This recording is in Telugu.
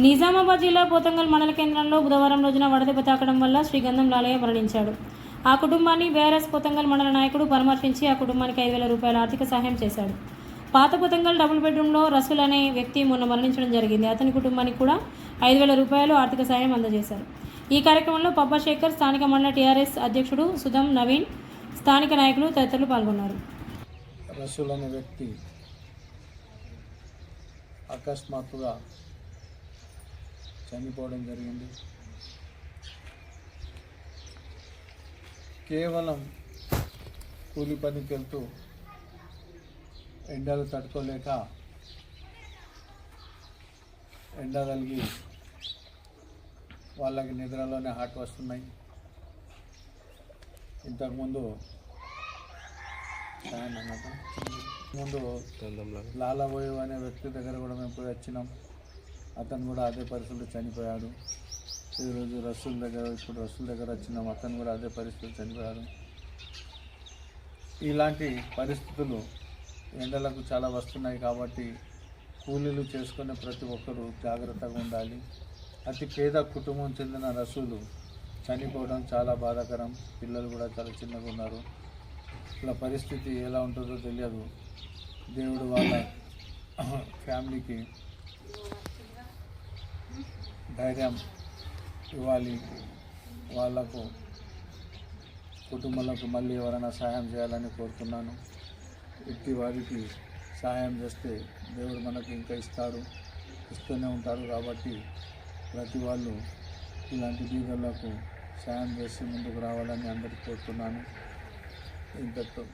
నిజామాబాద్ జిల్లా పోతంగల్ మండల కేంద్రంలో బుధవారం రోజున వడదెబ్బ తాకడం వల్ల శ్రీగంధం లాలయ్య మరణించాడు. ఆ కుటుంబాన్ని బీఆర్ఎస్ పోతంగల్ మండల నాయకుడు పరామర్శించి ఆ కుటుంబానికి 5,000 రూపాయల ఆర్థిక సహాయం చేశాడు. పాత పోతంగల్ డబుల్ బెడ్రూమ్లో రసూల్ అనే వ్యక్తి మొన్న మరణించడం జరిగింది. అతని కుటుంబానికి కూడా 5,000 రూపాయలు ఆర్థిక సహాయం అందజేశారు. ఈ కార్యక్రమంలో పబ్బా శేఖర్, స్థానిక మండల టీఆర్ఎస్ అధ్యక్షుడు సుధం నవీన్, స్థానిక నాయకులు తదితరులు పాల్గొన్నారు. రసూల్ అనే వ్యక్తి అకస్మాత్తుగా చనిపోవడం జరిగింది. కేవలం కూలి పనికి వెళ్తూ ఎండలు తట్టుకోలేక ఎండ కలిగి వాళ్ళకి నిద్రలోనే హార్ట్ వస్తున్నాయి. ఇంతకుముందు లాలబోయు అనే వ్యక్తి దగ్గర కూడా మేము పోయి వచ్చినాం. అతను కూడా అదే పరిస్థితుల్లో చనిపోయాడు. ఈరోజు రసూల్ దగ్గర వచ్చినాం. అతను కూడా అదే పరిస్థితులు చనిపోయాడు. ఇలాంటి పరిస్థితులు ఎండలకు చాలా వస్తున్నాయి కాబట్టి కూలీలు చేసుకునే ప్రతి ఒక్కరూ జాగ్రత్తగా ఉండాలి. అతి పేద కుటుంబం చెందిన రసూలు చనిపోవడం చాలా బాధాకరం. పిల్లలు కూడా చాలా చిన్నగా ఉన్నారు. ఇలా పరిస్థితి ఎలా ఉంటుందో తెలియదు. దేవుడు వాళ్ళ ఫ్యామిలీకి ధైర్యం ఇవ్వాలి. వాళ్ళకు కుటుంబాలకు మళ్ళీ ఎవరైనా సహాయం చేయాలని కోరుతున్నాను. ఇట్టి వారికి సహాయం చేస్తే దేవుడు మనకు ఇంకా ఇస్తూనే ఉంటారు. కాబట్టి ప్రతి వాళ్ళు ఇలాంటి బీదలకు సహాయం చేసి ముందుకు రావాలని అందరికీ కోరుతున్నాను. ఇంతతో